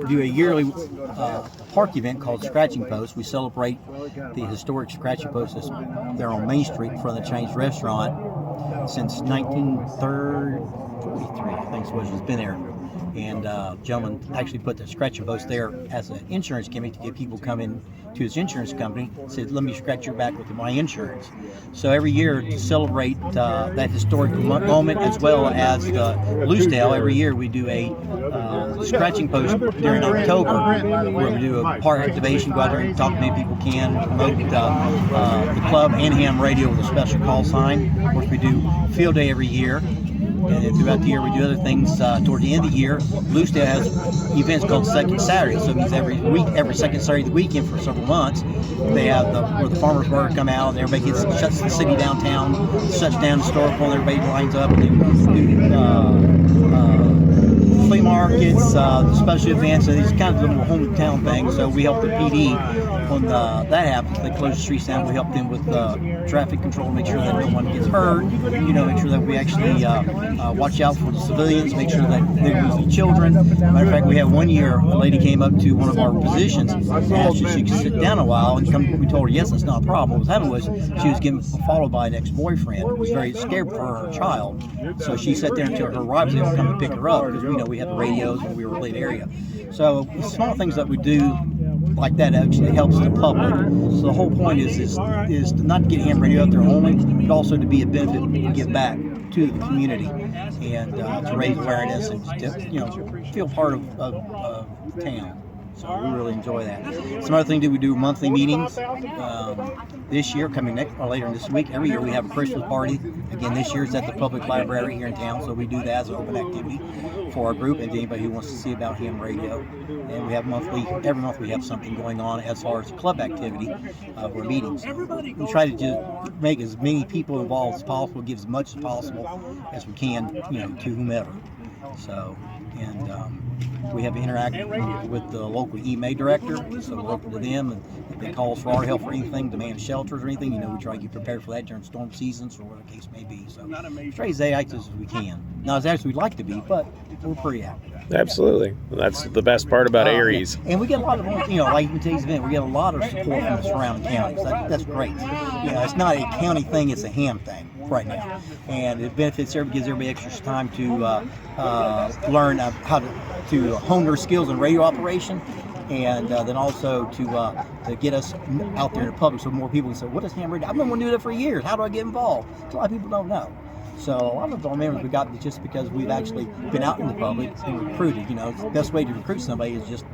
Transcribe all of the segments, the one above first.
do a yearly park event called Scratching Post. We celebrate the historic Scratching Post that's there on Main Street in front of the Chinese restaurant since 1943, I think it's been there. And gentleman actually put the scratching post there as an insurance gimmick to get people come in to his insurance company, said, let me scratch your back with my insurance. So every year to celebrate that historic moment, as well as the Lucedale, every year we do a scratching post during October, where we do a park activation, go out there and talk to many people can, promote the club and ham radio with a special call sign. Of course, we do field day every year. And then throughout the year, we do other things. Toward the end of the year, Lucedale has events called Second Saturday. So it means every second Saturday of the weekend for several months, they have where the farmers market come out, and everybody shuts the city downtown, shuts down the historical, and everybody lines up, and they do flea markets, special events, and these kind of little hometown things. So we help the PD when that happens. They close the streets down. We help them with traffic control, make sure that no one gets hurt. Make sure that we actually watch out for the civilians, make sure that they lose the children. Matter of fact, we had one year a lady came up to one of our positions and asked if she could sit down a while, and we told her yes, that's not a problem. What was happening was she was getting followed by an ex-boyfriend who was very scared for her child. So she sat there until her wife was able to come and pick her up, because we had the radios and we were a late area. So small things that we do like that actually helps the public. So the whole point is not to get ham radio out there only, but also to be a benefit and give back to the community, and to raise awareness and to feel part of town. So we really enjoy that. Some other thing, we do monthly meetings. This year, coming later this week, every year we have a Christmas party. Again, this year it's at the public library here in town, so we do that as an open activity for our group and anybody who wants to see about ham radio. And we have every month we have something going on as far as club activity for meetings. We try to just make as many people involved as possible, give as much as possible as we can, to whomever. So, and we have to interact with the local EMA director, so we're open to them, and if they call us for our help for anything, demand shelters or anything, we try to get prepared for that during storm seasons or whatever the case may be. So try to stay active as we can. Not as active as we'd like to be, but we're pretty active. Absolutely. That's the best part about Aries. Yeah. And we get a lot of, like in today's event, we get a lot of support from the surrounding counties. That's great. It's not a county thing, it's a ham thing right now. And it benefits gives everybody extra time to learn how to hone their skills in radio operation, and then also to get us out there in the public so more people can say, what is ham radio? I've been wanting to do that for years. How do I get involved? So a lot of people don't know. So a lot of the members we got just because we've actually been out in the public and recruited. The best way to recruit somebody is just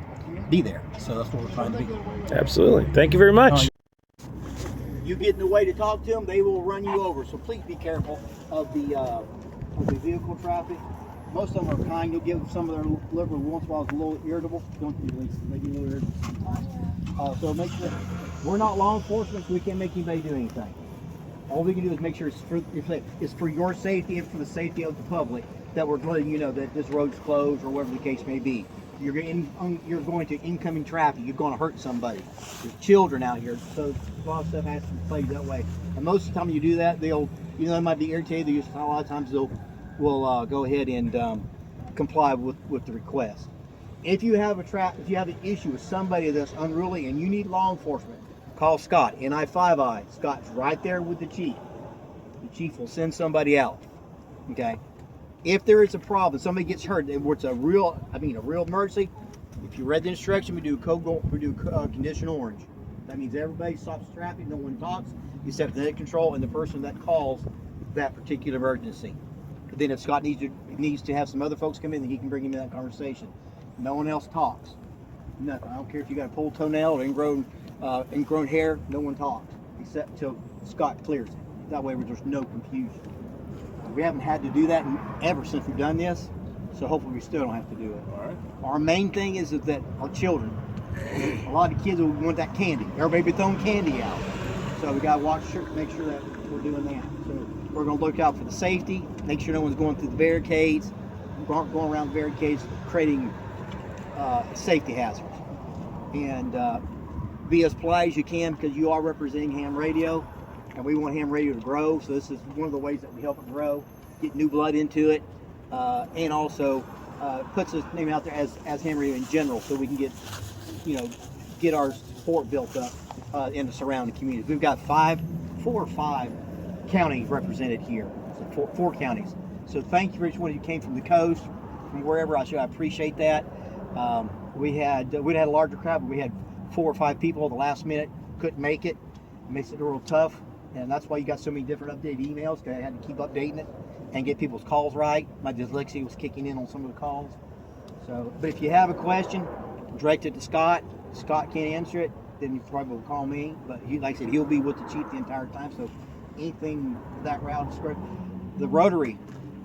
be there. So that's what we're trying to be. Absolutely. Thank you very much. You get in the way to talk to them, they will run you over. So please be careful of the vehicle traffic. Most of them are kind. You'll give some of their liver once in a while. It's a little irritable. Don't usually. They get a little irritable sometimes. So make sure we're not law enforcement, so we can't make anybody do anything. All we can do is make sure it's for your safety and for the safety of the public that we're letting you know that this road's closed or whatever the case may be. You're going to incoming traffic. You're going to hurt somebody. There's children out here, so a lot of stuff has to be played that way. And most of the time you do that, they might be irritated. A lot of times will go ahead and comply with the request. If you have an issue with somebody that's unruly and you need law enforcement, call Scott, NI5I. Scott's right there with the chief. The chief will send somebody out. Okay. If there is a problem, somebody gets hurt, and it's a real emergency. If you read the instruction, we do condition orange. That means everybody stops traffic, no one talks, except the net control and the person that calls that particular emergency. But then if Scott needs to have some other folks come in, then he can bring him in that conversation. No one else talks. Nothing. I don't care if you got a pulled toenail or ingrown hair. No one talks except until Scott clears it. That way there's no confusion. We haven't had to do that ever since we've done this, so hopefully we still don't have to do it. All right. Our main thing is that our children, a lot of kids will want that candy. Everybody be throwing candy out. So we got to make sure that we're doing that. So we're going to look out for the safety, make sure no one's going through the barricades, going around the barricades, creating safety hazards. And be as polite as you can, because you are representing ham radio. And we want ham radio to grow, so this is one of the ways that we help it grow, get new blood into it, and also puts his name out there as Henry in general, so we can get, get our support built up in the surrounding communities. We've got 4 or 5 counties represented here, so four counties. So thank you for each one of you came from the coast, from wherever. I appreciate that. We'd had a larger crowd, but we had 4 or 5 people at the last minute couldn't make it. It makes it real tough, and that's why you got so many different updated emails, because I had to keep updating it and get people's calls right. My dyslexia was kicking in on some of the calls. So, but if you have a question, direct it to Scott. Scott can't answer it, then you probably will call me. But he, like I said, he'll be with the chief the entire time. So anything that route is great. The Rotary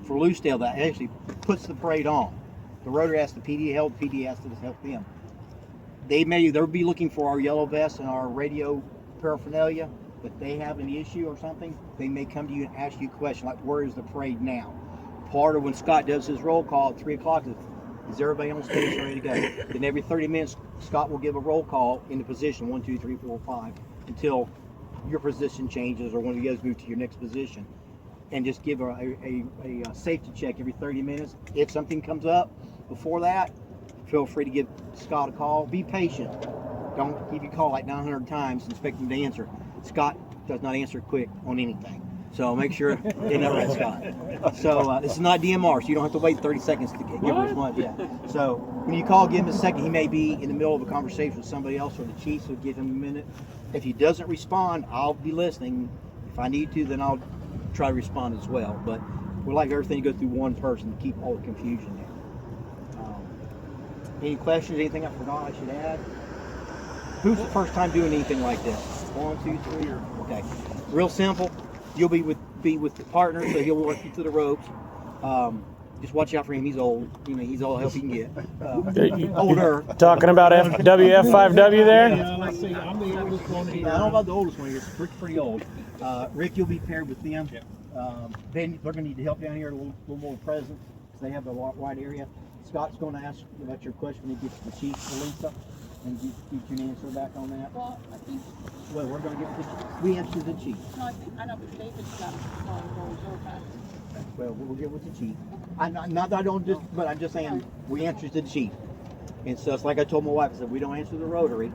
for Lucedale that actually puts the parade on. The Rotary asks the PD to help. The PD asks us to help them. They'll be looking for our yellow vests and our radio paraphernalia. But they have an issue or something, they may come to you and ask you a question like, where is the parade now? Part of when Scott does his roll call at 3 o'clock is everybody on station ready to go? Then every 30 minutes, Scott will give a roll call into position 1, 2, 3, 4, 5 until your position changes or one of you guys move to your next position. And just give a safety check every 30 minutes. If something comes up before that, feel free to give Scott a call. Be patient. Don't give you a call like 900 times and expect him to answer. Scott does not answer quick on anything. So make sure they know that, Scott. So this is not DMR, so you don't have to wait 30 seconds to give a response. Yeah. So when you call, give him a second. He may be in the middle of a conversation with somebody else or the chief, so give him a minute. If he doesn't respond, I'll be listening. If I need to, then I'll try to respond as well. But we'd like everything to go through one person to keep all the confusion there. Any questions, anything I forgot I should add? Who's the first time doing anything like this? 1, 2, 3, or okay. Real simple. You'll be with the partner, so he'll work you through the ropes. Just watch out for him. He's old. He's all help he can get. Older. Talking about WF5W there? Yeah, let's see. I'm the oldest one here. I don't know about the oldest one here. Rick's pretty old. Rick, you'll be paired with them. Then they're going to need to help down here a little more presence, because they have a wide area. Scott's going to ask about your question when he gets to the chief, Lisa, and get you an answer back on that. Well, I think, Well, we're going to give it to we answer the chief. no, I know, but David's got your back. Well, we'll get with the chief. Not that I don't just, but I'm just saying we answer to the chief. And so it's like I told my wife, I said, we don't answer the Rotary,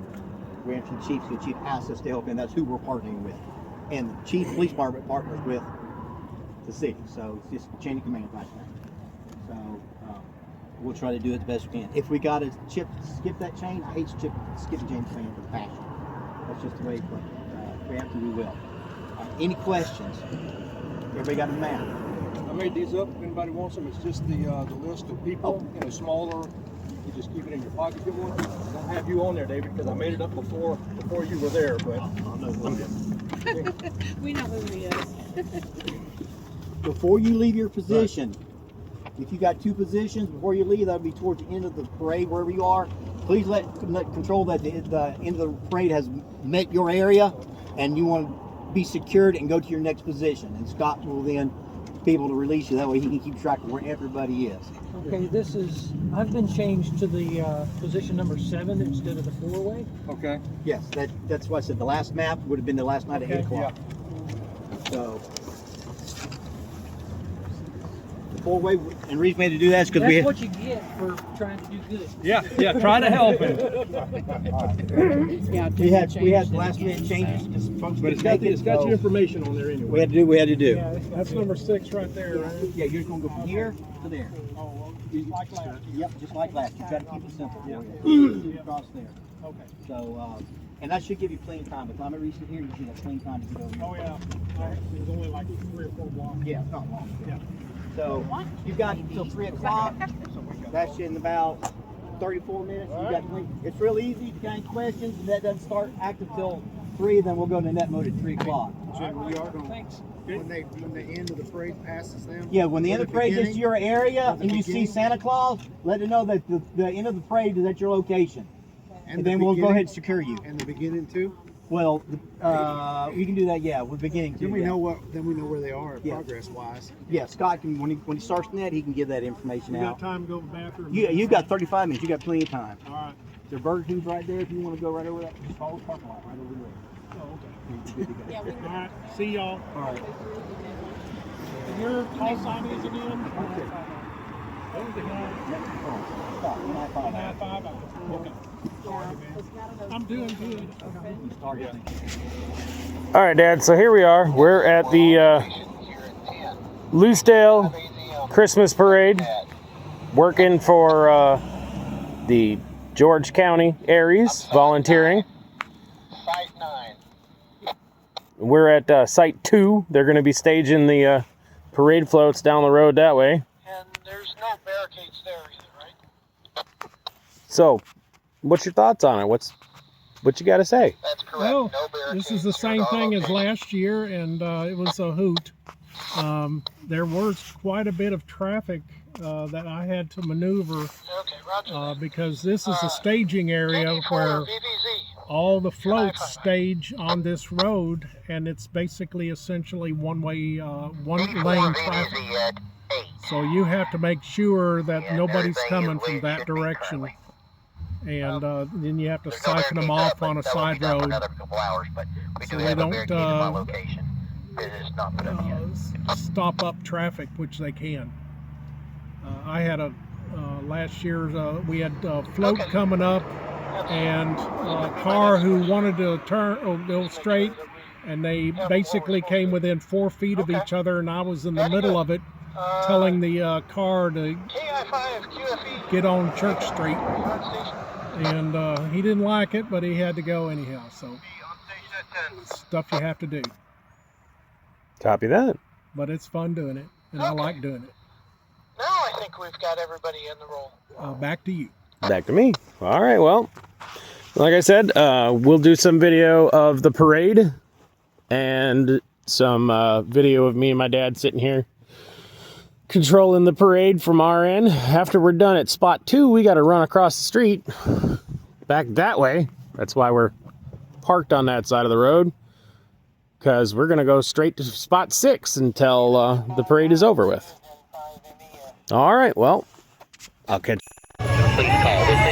we answer the chief, so the chief asks us to help him. That's who we're partnering with. And the chief police department partners with the city. So it's just a chain of command right now. So we'll try to do it the best we can. If we got to skip that chain, I hate to skip the chain of command with passion. That's just the way, but we have to, we will. Any questions? Everybody got a map? I made these up. If anybody wants them, it's just the list of people. Smaller. You just keep it in your pocket if you want. I don't have you on there, David, because I made it up before you were there. But We know who he is. Before you leave your position, if you got 2 positions before you leave, that'll be towards the end of the parade, wherever you are. Please let control that the end of the parade has met your area, and you want to be secured and go to your next position. And Scott will then be able to release you. That way he can keep track of where everybody is. Okay, I've been changed to the position number 7 instead of the 4-way. okay. Yes, that's why I said the last map would have been the last night at 8 o'clock. So the 4-way, and the reason we had to do that is because That's what you get for trying to do good. Yeah, try to help him. Yeah, we had last minute changes because folks But it's couldn't got make it, your so information on there anyway. we had to do. Yeah, That's number 6 right there, right? Yeah, you're just gonna go from here to there. Oh, like last. Yep, just like last. You try to keep it simple. Yeah. Across there. Okay. So, and that should give you plenty of time. By the time I reach it here, you should have plenty of time to get over here. Oh yeah. It was only like 3 or 4 blocks. Yeah, it's not long. Yeah. So you've got until 3 o'clock. That's in about 34 minutes. You got it's real easy. If you got any questions, and that doesn't start active till 3, then we'll go to net mode at 3 o'clock. So we are going when the end of the parade passes them. Yeah, when the end of the parade gets to your area and you see Santa Claus, let them know that the end of the parade is at your location. And then we'll go ahead and secure you. And the beginning too. Well, we can do that. Yeah, we're beginning to. Then we yeah. know where they are Yeah. progress wise. Yeah, Scott can when he starts net, he can give that information You got out. time to go to the bathroom? You got 35 minutes. You got plenty of time. All right. There's Burger King's right there. If you want to go right over that, just follow the parking lot right over there. Oh, okay. You're good to go. Yeah, All right. See y'all. All right. Your call sign is again? I'm doing good. All right, Dad. So here we are. We're at the Lucedale Christmas Parade, working for the George County Aries, volunteering. Site 9. We're at Site 2. They're going to be staging the parade floats down the road that way. And there's no barricades there either, right? So, what's your thoughts on it? What you got to say? That's correct. Well, No barricades. this is the same thing as last year, and it was a hoot. There was quite a bit of traffic that I had to maneuver Okay, roger. because this is a staging area where all the floats stage on this road, and it's basically essentially one-way, one-lane traffic. So you have to make sure that nobody's coming from that direction. And then you have to siphon them off on a side road so they don't stop up traffic, which they can. I had a last year we had a float coming up, and a car who wanted to turn or go straight, and they basically came within 4 feet of each other, and I was in the middle of it telling the car to get on Church Street. And he didn't like it, but he had to go anyhow. So, stuff you have to do. Copy that. But it's fun doing it, and I like doing it. Now I think we've got everybody in the role. Back to you. Back to me. All right, well, like I said, we'll do some video of the parade and some video of me and my dad sitting here controlling the parade from our end. After we're done at spot 2, we got to run across the street back that way. That's why we're parked on that side of the road, because we're going to go straight to spot 6 until the parade is over with. All right, well, I'll catch you. Please call this